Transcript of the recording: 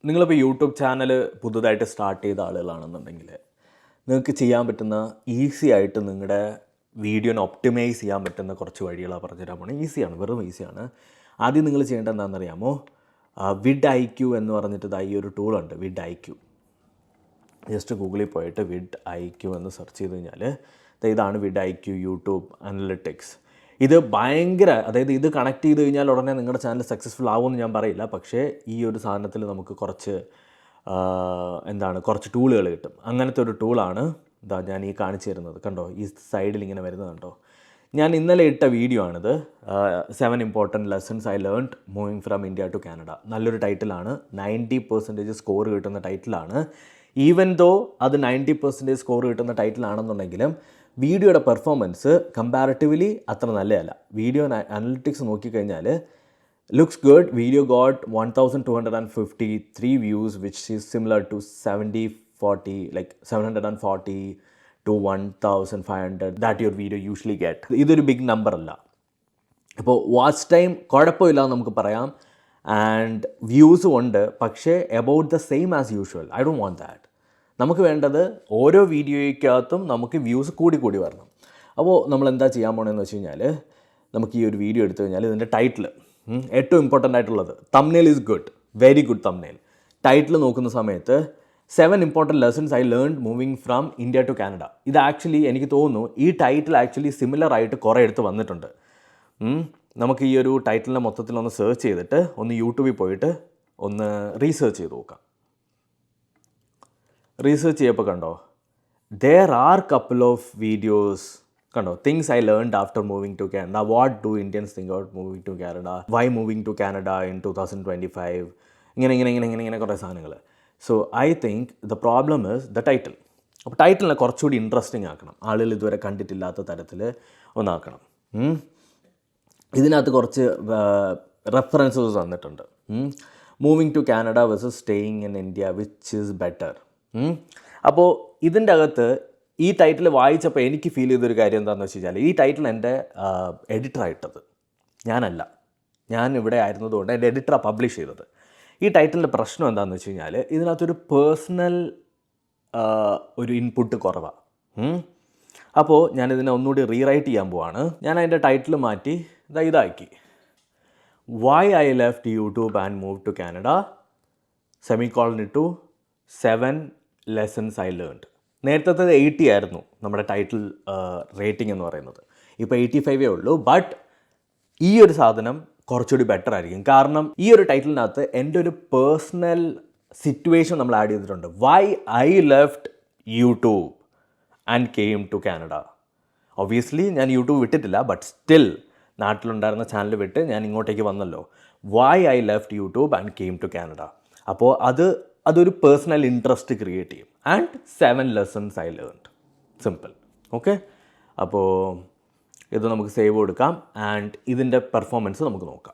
നിങ്ങളിപ്പോൾ YouTube channel പുതുതായിട്ട് start ചെയ്ത ആളുകളാണെന്നുണ്ടെങ്കിൽ നിങ്ങൾക്ക് ചെയ്യാൻ പറ്റുന്ന ഈസി ആയിട്ട് നിങ്ങളുടെ വീഡിയോനെ ഒപ്റ്റിമൈസ് ചെയ്യാൻ പറ്റുന്ന കുറച്ച് വഴികളാണ് പറഞ്ഞുതരാൻ പോണേ. ഈസിയാണ്, വെറും ഈസിയാണ്. ആദ്യം നിങ്ങൾ ചെയ്യേണ്ടത് എന്താണെന്നറിയാമോ? വിഡ് ഐ ക്യൂ എന്ന് പറഞ്ഞിട്ട് ഈ ഒരു ടൂളുണ്ട്, വിഡ് ഐ ക്യൂ. ജസ്റ്റ് ഗൂഗിളിൽ പോയിട്ട് വിഡ് ഐ ക്യൂ എന്ന് സെർച്ച് ചെയ്ത് കഴിഞ്ഞാൽ ഇതാണ് വിഡ് ഐ ക്യൂ യൂട്യൂബ് അനലിറ്റിക്സ്. ഇത് ഭയങ്കര, അതായത് ഇത് കണക്ട് ചെയ്ത് കഴിഞ്ഞാൽ ഉടനെ നിങ്ങളുടെ ചാനൽ സക്സസ്ഫുൾ ആവുമെന്ന് ഞാൻ പറയില്ല. പക്ഷേ ഈ ഒരു സാധനത്തിൽ നമുക്ക് കുറച്ച് കുറച്ച് ടൂളുകൾ കിട്ടും. അങ്ങനത്തെ ഒരു ടൂളാണ് ഞാൻ ഈ കാണിച്ചു തരുന്നത്. കണ്ടോ, ഈ സൈഡിൽ ഇങ്ങനെ വരുന്നത് കണ്ടോ. ഞാൻ ഇന്നലെ ഇട്ട വീഡിയോ ആണിത്. 7 important lessons I learned moving from India to Canada. നല്ലൊരു ടൈറ്റിലാണ്, 90% സ്കോർ കിട്ടുന്ന ടൈറ്റിലാണ്. ഈവൻ ദോ അത് 90% സ്കോർ കിട്ടുന്ന ടൈറ്റിലാണെന്നുണ്ടെങ്കിലും വീഡിയോയുടെ പെർഫോമൻസ് കമ്പാരിറ്റീവ്ലി അത്ര നല്ലതല്ല. വീഡിയോ അനലിറ്റിക്സ് നോക്കിക്കഴിഞ്ഞാൽ looks good. Video got 1253 views which is similar to 70-40, like 740 to 1500 that your video usually get. ഇതൊരു ബിഗ് നമ്പർ അല്ല. ഇപ്പോൾ വാച്ച് ടൈം കുഴപ്പമില്ല എന്ന് നമുക്ക് പറയാം, ആൻഡ് വ്യൂസും ഉണ്ട്. പക്ഷേ about the same as usual. I don't want that. നമുക്ക് വേണ്ടത് ഓരോ വീഡിയോയ്ക്കകത്തും നമുക്ക് വ്യൂസ് കൂടി വരണം. അപ്പോൾ നമ്മൾ എന്താ ചെയ്യാൻ പോകണമെന്ന് വെച്ച് കഴിഞ്ഞാൽ, നമുക്ക് ഈ ഒരു വീഡിയോ എടുത്തു കഴിഞ്ഞാൽ ഇതിൻ്റെ ടൈറ്റിൽ ഏറ്റവും ഇമ്പോർട്ടൻ്റ് ആയിട്ടുള്ളത്, thumbnail is good, very good thumbnail. Title നോക്കുന്ന സമയത്ത് 7 important lessons I learned moving from India to Canada. ഇത് ആക്ച്വലി എനിക്ക് തോന്നുന്നു ഈ ടൈറ്റിൽ ആക്ച്വലി സിമിലർ ആയിട്ട് കുറേ എടുത്ത് വന്നിട്ടുണ്ട്. നമുക്ക് ഈ ഒരു ടൈറ്റിലിനെ മൊത്തത്തിലൊന്ന് സെർച്ച് ചെയ്തിട്ട് ഒന്ന് യൂട്യൂബിൽ പോയിട്ട് ഒന്ന് റീസെർച്ച് ചെയ്ത് നോക്കാം. റീസെർച്ച് ചെയ്യപ്പോൾ കണ്ടോ, there are couple of videos, കണ്ടോ, things I learned after moving to Canada, what do Indians think about moving to Canada, why moving to Canada in 2025, ഇങ്ങനെ കുറേ സാധനങ്ങൾ. So I think the problem is the title. അപ്പോൾ ടൈറ്റിലിനെ കുറച്ചുകൂടി interesting ആക്കണം, ആളുകൾ ഇതുവരെ കണ്ടിട്ടില്ലാത്ത തരത്തിൽ ഒന്നാക്കണം. ഇതിനകത്ത് കുറച്ച് റെഫറൻസസ് തന്നിട്ടുണ്ട്. Moving to Canada versus staying in India, which is better. അപ്പോൾ ഇതിൻ്റെ അകത്ത് ഈ ടൈറ്റിൽ വായിച്ചപ്പോൾ എനിക്ക് ഫീൽ ചെയ്തൊരു കാര്യം എന്താണെന്ന് വെച്ച് കഴിഞ്ഞാൽ, ഈ ടൈറ്റിൽ എൻ്റെ എഡിറ്ററായിട്ടത് ഞാനല്ല, ഞാൻ ഇവിടെ ആയിരുന്നതുകൊണ്ട് എൻ്റെ എഡിറ്ററാണ് പബ്ലിഷ് ചെയ്തത്. ഈ ടൈറ്റിലിൻ്റെ പ്രശ്നം എന്താണെന്ന് വെച്ച് കഴിഞ്ഞാൽ, ഇതിനകത്തൊരു പേഴ്സണൽ ഒരു ഇൻപുട്ട് കുറവാണ്. അപ്പോൾ ഞാനിതിനെ ഒന്നുകൂടി റീറൈറ്റ് ചെയ്യാൻ പോവാണ്. ഞാൻ അതിൻ്റെ ടൈറ്റിൽ മാറ്റി ഇതാക്കി, why I left YouTube and move to Canada (7 lessons I learned). നേരത്തെ 80 ആയിരുന്നു നമ്മുടെ ടൈറ്റിൽ റേറ്റിംഗ് എന്ന് പറയുന്നത്. ഇപ്പോൾ 85 ഉള്ളൂ. ബട്ട് ഈ ഒരു സാധനം കുറച്ചുകൂടി ബെറ്റർ ആയിരിക്കും. കാരണം ഈ ഒരു ടൈറ്റിലിനകത്ത് എൻ്റെ ഒരു പേഴ്സണൽ സിറ്റുവേഷൻ നമ്മൾ ആഡ് ചെയ്തിട്ടുണ്ട്. Why I left YouTube and came to Canada. Obviously ഞാൻ യൂട്യൂബ് വിട്ടിട്ടില്ല, ബട്ട് സ്റ്റിൽ നാട്ടിലുണ്ടായിരുന്ന ചാനൽ വിട്ട് ഞാൻ ഇങ്ങോട്ടേക്ക് വന്നല്ലോ. Why I left YouTube and came to Canada. അപ്പോൾ അതൊരു പേഴ്സണൽ ഇൻട്രസ്റ്റ് ക്രിയേറ്റ് ചെയ്യും. And 7 lessons I learned. Simple. Okay, അപ്പോൾ ഇത് നമുക്ക് സേവ് കൊടുക്കാം ആൻഡ് ഇതിൻ്റെ പെർഫോമൻസ് നമുക്ക് നോക്കാം.